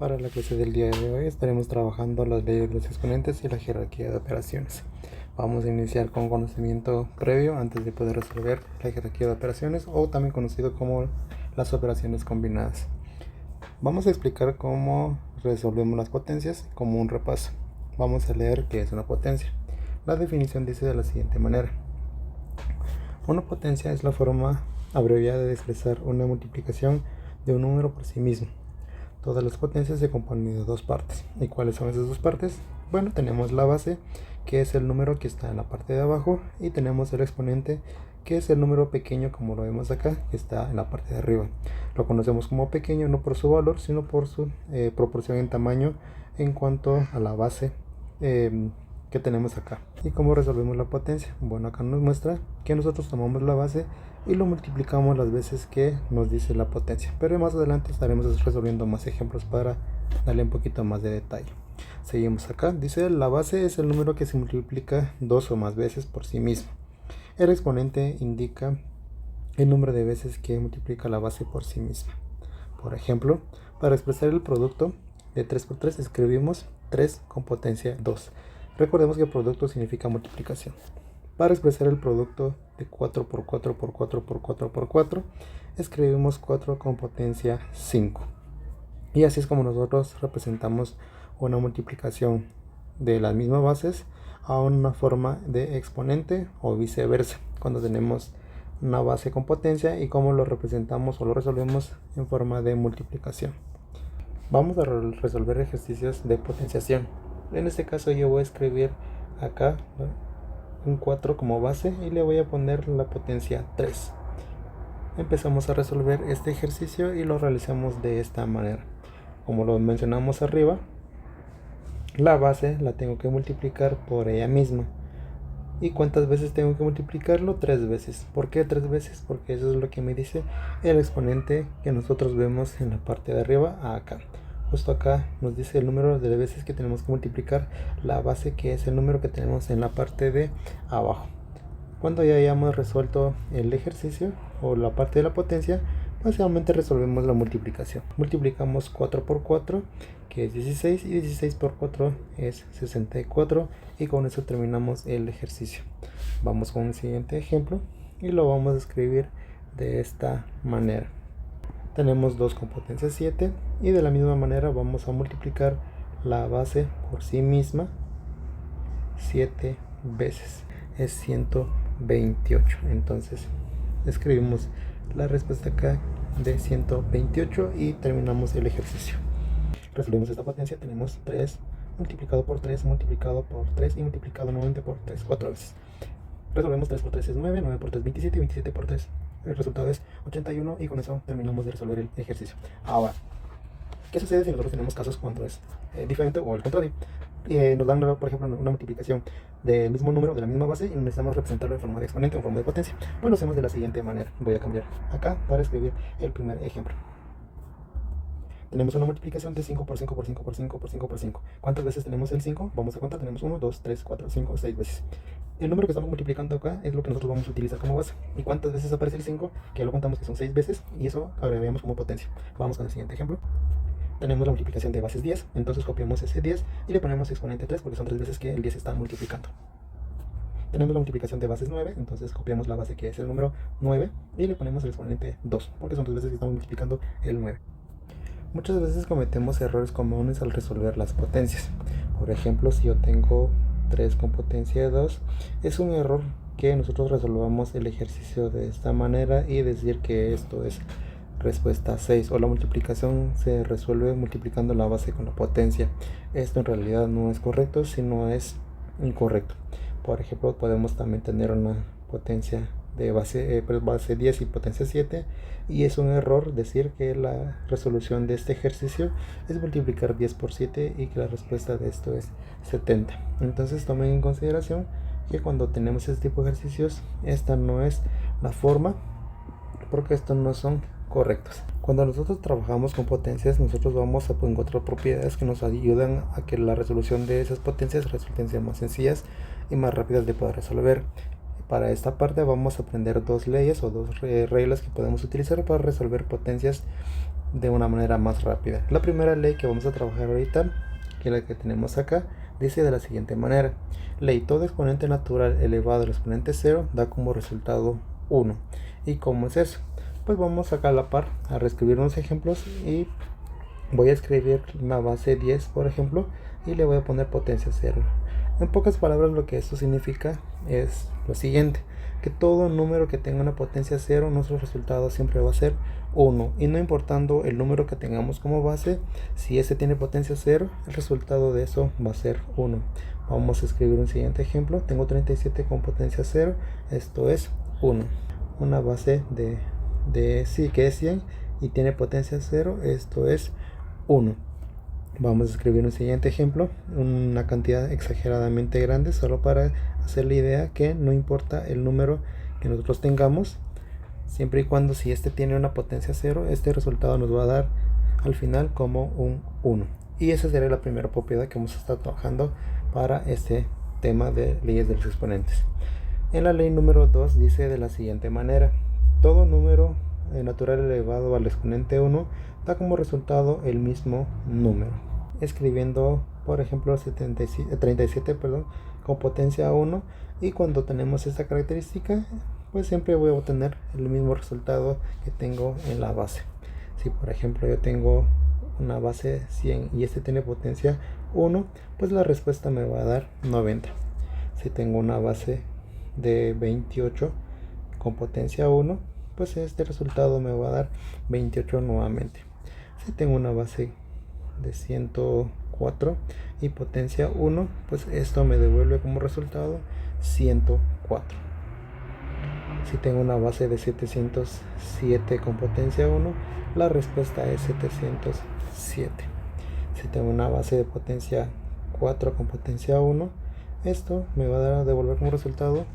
Para la clase del día de hoy estaremos trabajando las leyes de los exponentes y la jerarquía de operaciones. Vamos a iniciar con conocimiento previo antes de poder resolver la jerarquía de operaciones, o también conocido como las operaciones combinadas. Vamos a explicar cómo resolvemos las potencias como un repaso. Vamos a leer qué es una potencia. La definición dice de la siguiente manera: una potencia es la forma abreviada de expresar una multiplicación de un número por sí mismo. Todas las potencias se componen de dos partes. ¿Y cuáles son esas dos partes? Bueno, tenemos la base, que es el número que está en la parte de abajo, y tenemos el exponente, que es el número pequeño, como lo vemos acá, que está en la parte de arriba. Lo conocemos como pequeño no por su valor, sino por su proporción en tamaño en cuanto a la base que tenemos acá. ¿Y cómo resolvemos la potencia? Bueno, acá nos muestra que nosotros tomamos la base y lo multiplicamos las veces que nos dice la potencia, pero más adelante estaremos resolviendo más ejemplos para darle un poquito más de detalle. Seguimos acá, dice la base es el número que se multiplica dos o más veces por sí mismo. El exponente indica el número de veces que multiplica la base por sí misma. Por ejemplo, para expresar el producto de 3 por 3 escribimos 3 con potencia 2. Recordemos que producto significa multiplicación. Para expresar el producto de 4 por 4 por 4 por 4 por 4, escribimos 4 con potencia 5. Y así es como nosotros representamos una multiplicación de las mismas bases a una forma de exponente, o viceversa, cuando tenemos una base con potencia y cómo lo representamos o lo resolvemos en forma de multiplicación. Vamos a resolver ejercicios de potenciación. En este caso yo voy a escribir acá un 4 como base y le voy a poner la potencia 3. Empezamos a resolver este ejercicio y lo realizamos de esta manera. Como lo mencionamos arriba, la base la tengo que multiplicar por ella misma. ¿Y cuántas veces tengo que multiplicarlo? 3 veces. ¿Por qué 3 veces? Porque eso es lo que me dice el exponente que nosotros vemos en la parte de arriba acá. Justo acá nos dice el número de veces que tenemos que multiplicar la base, que es el número que tenemos en la parte de abajo. Cuando ya hayamos resuelto el ejercicio o la parte de la potencia, básicamente resolvemos la multiplicación. Multiplicamos 4 por 4, que es 16, y 16 por 4 es 64, y con eso terminamos el ejercicio. Vamos con el siguiente ejemplo y lo vamos a escribir de esta manera. Tenemos 2 con potencia 7 y de la misma manera vamos a multiplicar la base por sí misma 7 veces. Es 128. Entonces escribimos la respuesta acá de 128 y terminamos el ejercicio. Resolvemos esta potencia. Tenemos 3 multiplicado por 3 multiplicado por 3 y multiplicado nuevamente por 3, 4 veces. Resolvemos 3 por 3 es 9, 9 por 3 27, 27 por 3 el resultado es 81, y con eso terminamos de resolver el ejercicio. Ahora, ¿qué sucede si nosotros tenemos casos cuando es diferente o el contrario? Nos dan, por ejemplo, una multiplicación del mismo número, de la misma base, y necesitamos representarlo en forma de exponente o en forma de potencia. Bueno, lo hacemos de la siguiente manera. Voy a cambiar acá para escribir el primer ejemplo. Tenemos una multiplicación de 5 por 5 por 5 por 5 por 5 por 5. ¿Cuántas veces tenemos el 5? Vamos a contar. Tenemos 1, 2, 3, 4, 5, 6 veces. El número que estamos multiplicando acá es lo que nosotros vamos a utilizar como base. ¿Y cuántas veces aparece el 5? Que lo contamos que son 6 veces, y eso agregamos como potencia. Vamos con el siguiente ejemplo. Tenemos la multiplicación de bases 10, entonces copiamos ese 10 y le ponemos exponente 3, porque son 3 veces que el 10 está multiplicando. Tenemos la multiplicación de bases 9, entonces copiamos la base, que es el número 9, y le ponemos el exponente 2, porque son 3 veces que estamos multiplicando el 9. Muchas veces cometemos errores comunes al resolver las potencias. Por ejemplo, si yo tengo 3 con potencia 2, es un error que nosotros resolvamos el ejercicio de esta manera y decir que esto es respuesta 6, o la multiplicación se resuelve multiplicando la base con la potencia. Esto en realidad no es correcto, sino es incorrecto. Por ejemplo, podemos también tener una potencia de base 10 y potencia 7, y es un error decir que la resolución de este ejercicio es multiplicar 10 por 7 y que la respuesta de esto es 70. Entonces tomen en consideración que cuando tenemos este tipo de ejercicios, esta no es la forma, porque estos no son correctos. Cuando nosotros trabajamos con potencias, nosotros vamos a encontrar propiedades que nos ayudan a que la resolución de esas potencias resulten ser más sencillas y más rápidas de poder resolver. Para esta parte vamos a aprender dos leyes o dos reglas que podemos utilizar para resolver potencias de una manera más rápida. La primera ley que vamos a trabajar ahorita, que es la que tenemos acá, dice de la siguiente manera: ley, todo exponente natural elevado al exponente 0 da como resultado 1. ¿Y cómo es eso? Pues vamos acá a la par a reescribir unos ejemplos y voy a escribir una base 10, por ejemplo, y le voy a poner potencia 0. En pocas palabras, lo que esto significa es lo siguiente: que todo número que tenga una potencia 0, nuestro resultado siempre va a ser 1. Y no importando el número que tengamos como base, si ese tiene potencia 0, el resultado de eso va a ser 1. Vamos a escribir un siguiente ejemplo. Tengo 37 con potencia 0, esto es 1. Una base que es 100 y tiene potencia 0, esto es 1. Vamos a escribir un siguiente ejemplo, una cantidad exageradamente grande, solo para hacer la idea que no importa el número que nosotros tengamos, siempre y cuando si este tiene una potencia 0, este resultado nos va a dar al final como un 1. Y esa sería la primera propiedad que vamos a estar trabajando para este tema de leyes de los exponentes. En la ley número 2 dice de la siguiente manera: todo número natural elevado al exponente 1 da como resultado el mismo número. Escribiendo, por ejemplo, 37 con potencia 1, y cuando tenemos esta característica, pues siempre voy a obtener el mismo resultado que tengo en la base. Si por ejemplo yo tengo una base 100 y este tiene potencia 1, pues la respuesta me va a dar 90. Si tengo una base de 28 con potencia 1, pues este resultado me va a dar 28 nuevamente. Si tengo una base de 104 y potencia 1, pues esto me devuelve como resultado 104. Si tengo una base de 707 con potencia 1, la respuesta es 707. Si tengo una base de potencia 4 con potencia 1, esto me va a devolver como resultado